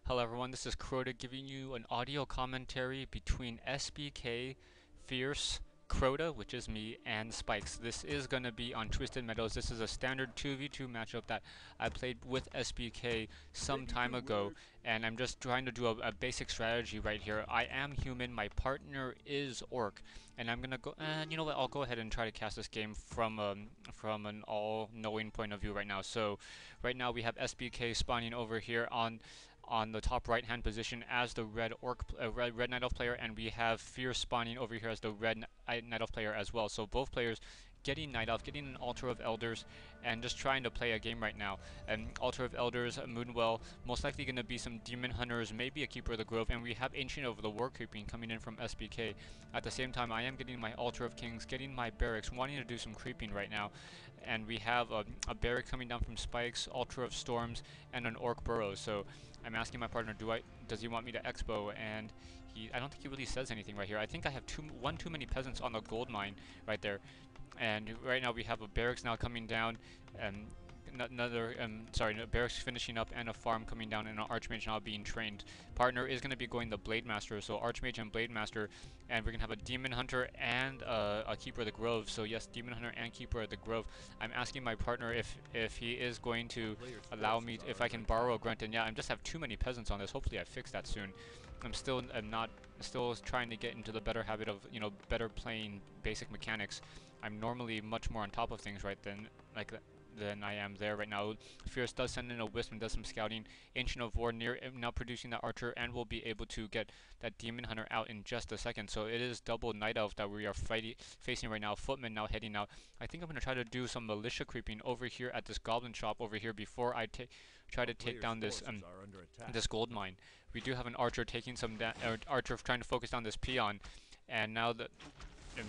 Hello everyone, this is Crota giving you an audio commentary between SBK, Fierce, Crota, which is me, and Spikes. This is going to be on Twisted Meadows. This is a standard 2v2 matchup that I played with SBK some time ago, and I'm just trying to do a basic strategy right here. I am human, my partner is orc, and I'm going to go, and you know what, I'll go ahead and try to cast this game from an all-knowing point of view right now. So right now we have SBK spawning over here on the top right hand position as the red Night Elf player, and we have Fierce spawning over here as the red Night Elf player as well. So both players getting Night Elf, getting an Altar of Elders, and just trying to play a game right now. Altar of Elders, Moonwell, most likely going to be some Demon Hunters, maybe a Keeper of the Grove, and we have Ancient of the War Creeping coming in from SBK. At the same time, I am getting my Altar of Kings, getting my Barracks, wanting to do some creeping right now. And we have a Barrack coming down from Spikes, Altar of Storms, and an Orc Burrow. So I'm asking my partner, does he want me to expo? And I don't think he really says anything right here. I think I have one too many peasants on the gold mine right there. And right now we have a barracks now coming down, barracks finishing up, and a farm coming down, and an archmage now being trained. Partner is going to be going the blade master, so archmage and blade master, and we're going to have a demon hunter and a keeper of the grove. So yes, demon hunter and keeper of the grove. I'm asking my partner if he is going to allow me, if I can borrow a grunt, and yeah, I just have too many peasants on this. Hopefully I fix that soon. I'm still trying to get into the better habit of, better playing basic mechanics. I'm normally much more on top of things than I am there right now. Fierce does send in a wisp and does some scouting. Ancient of War now producing that archer, and will be able to get that demon hunter out in just a second. So it is double night elf that we are facing right now. Footman now heading out. I think I'm going to try to do some militia creeping over here at this goblin shop over here before I try to take down this gold mine. We do have an archer taking some archer trying to focus down this peon, and now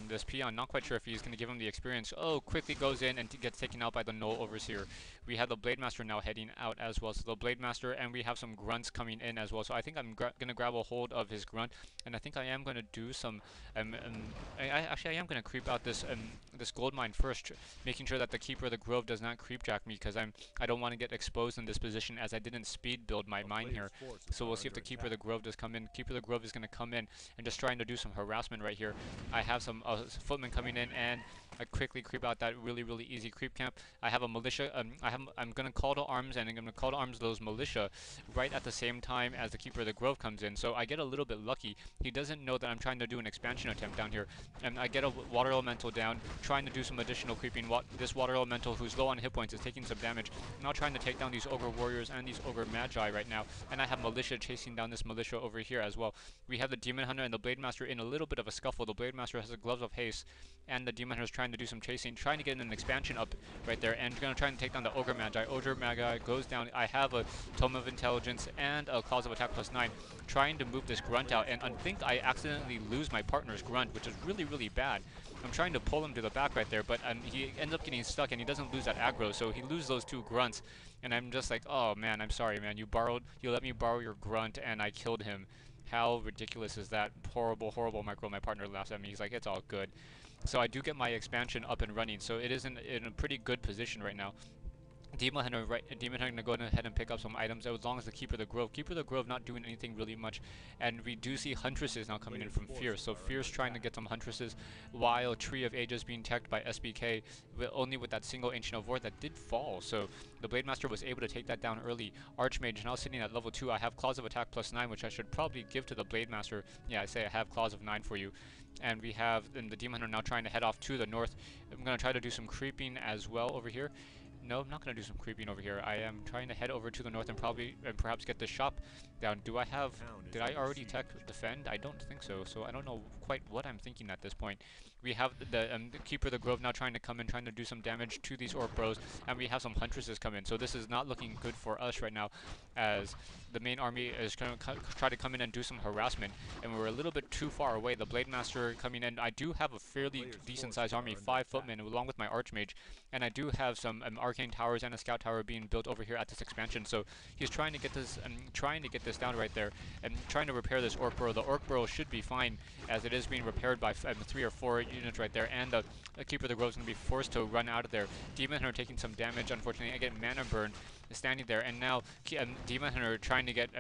this peon, not quite sure if he's going to give him the experience. Oh, quickly goes in and gets taken out by the Null Overseer. We have the Blade Master now heading out as well. So the Blade Master, and we have some grunts coming in as well. So I think I'm going to grab a hold of his grunt, and I think I am going to do some. Actually, I am going to creep out this gold mine first, making sure that the Keeper of the Grove does not creep jack me, because I don't want to get exposed in this position, as I didn't speed build my mine here. So we'll see if the Keeper of the Grove does come in. Keeper of the Grove is going to come in and just trying to do some harassment right here. I have some footmen coming in, and I quickly creep out that really easy creep camp. I have a militia. I'm gonna call to arms, and I'm gonna call to arms those militia right at the same time as the Keeper of the Grove comes in. So I get a little bit lucky. He doesn't know that I'm trying to do an expansion attempt down here, and I get a water elemental down, trying to do some additional creeping. This water elemental, who's low on hit points, is taking some damage. I'm now trying to take down these ogre warriors and these ogre magi right now, and I have militia chasing down this militia over here as well. We have the demon hunter and the blade master in a little bit of a scuffle. The blade master has the gloves of haste, and the demon hunter is trying to do some chasing, trying to get an expansion up right there, and going to try and take down the ogre magi. Ogre magi goes down. I have a tome of intelligence and a clause of attack +9, trying to move this grunt out, and I think I accidentally lose my partner's grunt, which is really bad. I'm trying to pull him to the back right there, but he ends up getting stuck, and he doesn't lose that aggro, so he loses those two grunts, and I'm just like, oh man, I'm sorry, man. You let me borrow your grunt, and I killed him. How ridiculous is that? Horrible micro. My partner laughs at me. He's like, it's all good. So I do get my expansion up and running, so it is in a pretty good position right now. Demon Hunter gonna go ahead and pick up some items, as long as the Keeper of the Grove not doing anything really much. And we do see Huntresses now coming in from Fierce, so Fierce trying to get some Huntresses, while Tree of Ages being teched by SBK, only with that single Ancient of War that did fall. So the Blade Master was able to take that down early. Archmage now sitting at level 2. I have Claws of Attack +9, which I should probably give to the Blade Master. Yeah, I say I have Claws of 9 for you. And we have the Demon Hunter now trying to head off to the north. I'm going to try to do some creeping as well over here. No, I'm not going to do some creeping over here. I am trying to head over to the north and perhaps get the shop down. Did I already tech defend? I don't think so. So I don't know quite what I'm thinking at this point. We have the Keeper of the Grove now trying to come in, trying to do some damage to these orc bros, and we have some Huntresses come in. So this is not looking good for us right now, as the main army is going to try to come in and do some harassment, and we're a little bit too far away. The Blade Master coming in. I do have a fairly decent sized army, 5 footmen along with my Archmage, and I do have some arcane towers and a scout tower being built over here at this expansion. So he's trying to get this down right there, and trying to repair this orc burrow. The orc burrow should be fine, as it is being repaired by 3 or 4 units right there, and the Keeper of the Grove is going to be forced to run out of there. Demon Hunter taking some damage. Unfortunately, I get mana burn, standing there, and now Demon Hunter trying to get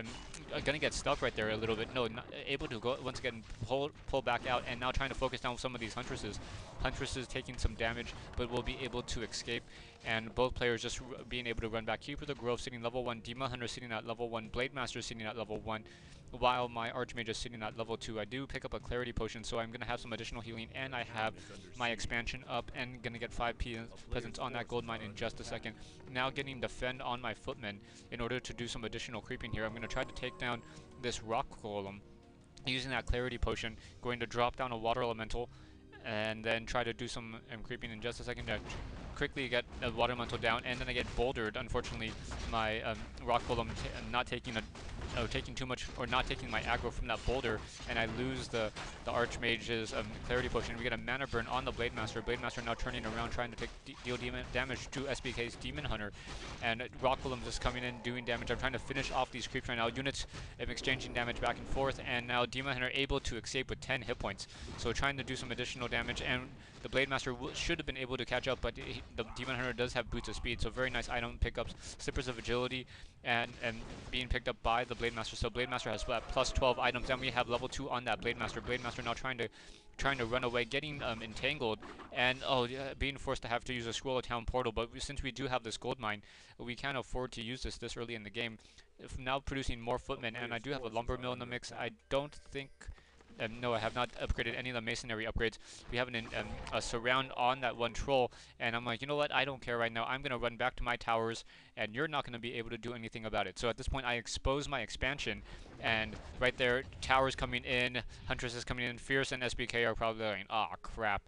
gonna get stuck right there a little bit. No, not able to go once again pull back out, and now trying to focus down some of these Huntresses. Huntresses taking some damage, but will be able to escape. And both players just being able to run back. Keeper of the Grove sitting level 1, Demon Hunter sitting at level 1, Blade Master sitting at level 1, while my Archmage is sitting at level 2. I do pick up a Clarity Potion, so I'm going to have some additional healing, and I have my expansion up, and going to get 5 peasants on that gold mine in just a second. Now getting Defend on my Footmen in order to do some additional creeping here. I'm going to try to take down this Rock Golem using that Clarity Potion, going to drop down a Water Elemental, and then try to do some creeping in just a second. Quickly get a Water Elemental down, and then I get bouldered. Unfortunately, my Rock Golem not taking too much, or not taking my aggro from that boulder, and I lose the Archmage's Clarity Potion. We get a Mana Burn on the Blade Master. Blade Master now turning around, trying to deal damage to SBK's Demon Hunter, and Rock Golem just coming in, doing damage. I'm trying to finish off these creeps right now. Units exchanging damage back and forth, and now Demon Hunter able to escape with 10 hit points. So trying to do some additional damage, and the Blade Master should have been able to catch up, but the Demon Hunter does have Boots of Speed, so very nice item pickups, Slippers of Agility, and being picked up by the Blade Master. So Blade Master has plus 12 items, and we have level 2 on that Blade Master. Blade Master now trying to run away, getting entangled, and being forced to have to use a Scroll of Town Portal. But since we do have this gold mine, we can't afford to use this early in the game. Now producing more Footmen, and I do have a Lumber Mill in the mix. I don't think... no, I have not upgraded any of the masonry upgrades. We have a surround on that one troll, and I'm like, you know what? I don't care right now. I'm going to run back to my towers, and you're not going to be able to do anything about it. So at this point, I expose my expansion, and right there, towers coming in, Huntresses coming in, Fierce and SBK are probably going, oh, crap.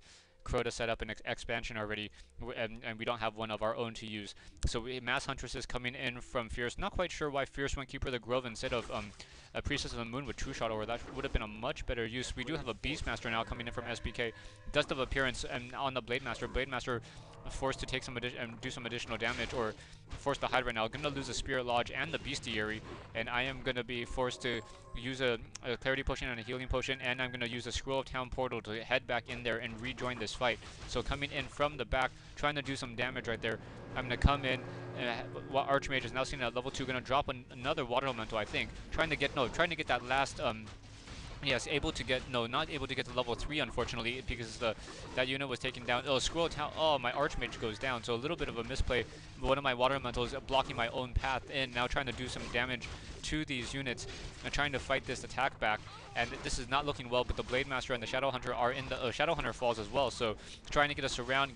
Crota set up an expansion already, and we don't have one of our own to use. So mass Huntresses coming in from Fierce. Not quite sure why Fierce went Keeper of the Grove instead of a Priestess of the Moon with True Shot over. That would have been a much better use. We do have a Beastmaster now coming in from SBK. Dust of Appearance and on the Blade Master. Blade Master forced to take some do some additional damage, or forced to hide right now. Gonna lose the Spirit Lodge and the Bestiary, and I am gonna be forced to use a Clarity Potion and a Healing Potion, and I'm gonna use a Scroll of Town Portal to head back in there and rejoin this fight. So coming in from the back, trying to do some damage right there. I'm gonna come in. Archmage is now seen at level 2. Gonna drop another Water Elemental, I think. Trying to get that last yes, not able to get to level 3, unfortunately, because that unit was taken down. Oh, Scroll of Town. Oh, my Archmage goes down. So a little bit of a misplay. One of my Water Elementals blocking my own path in. Now trying to do some damage to these units and trying to fight this attack back. And this is not looking well, but the Blade Master and the Shadow Hunter are in the Shadow Hunter falls as well. So trying to get us around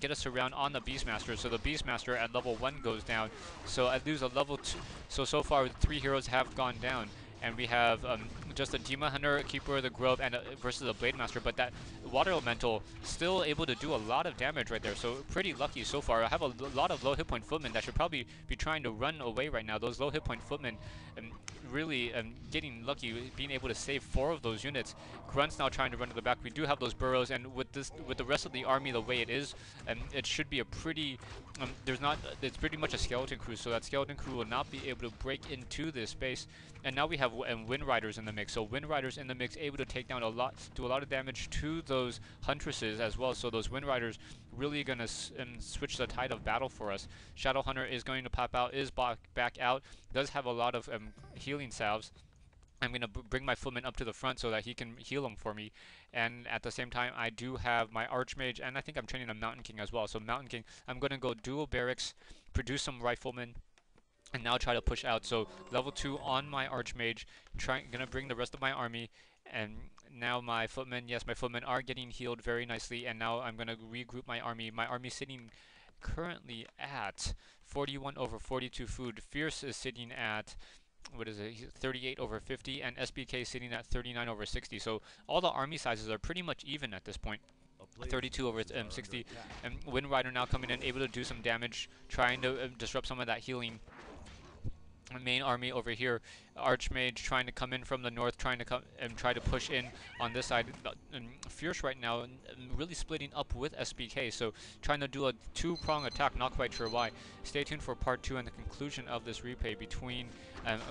on the Beastmaster. So the Beastmaster at level 1 goes down. So I lose a level 2. So far 3 heroes have gone down. And we have just a Demon Hunter, Keeper of the Grove, and versus a Blade Master, but that Water Elemental still able to do a lot of damage right there. So pretty lucky so far. I have a lot of low hit point Footmen that should probably be trying to run away right now. Those low hit point Footmen really getting lucky, being able to save 4 of those units. Grunt's now trying to run to the back. We do have those burrows, and with the rest of the army the way it is, it should be a pretty it's pretty much a skeleton crew, so that skeleton crew will not be able to break into this space. And now we have Wind Riders in the mix. So Wind Riders in the mix, able to take down do a lot of damage to those Huntresses as well. So those Wind Riders really going to switch the tide of battle for us. Shadow Hunter is going to pop out, is back out, does have a lot of healing salves. I'm going to bring my Footman up to the front so that he can heal them for me. And at the same time, I do have my Archmage, and I think I'm training a Mountain King as well. So Mountain King, I'm going to go dual barracks, produce some Riflemen, and now try to push out. So level 2 on my Archmage, gonna bring the rest of my army, and now my Footmen, yes, my Footmen are getting healed very nicely, and now I'm gonna regroup my army. My army sitting currently at 41 over 42 food. Fierce is sitting at, what is it, 38 over 50, and SBK is sitting at 39 over 60. So all the army sizes are pretty much even at this point. 32 over 60, and Wind Rider now coming in, able to do some damage, trying to disrupt some of that healing. Main army over here, Archmage trying to come in from the north, trying to come and try to push in on this side. Fierce right now, really splitting up with SBK, so trying to do a 2-prong attack, not quite sure why. Stay tuned for part 2 and the conclusion of this replay between,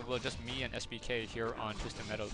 well, just me and SBK here on Twisted Meadows.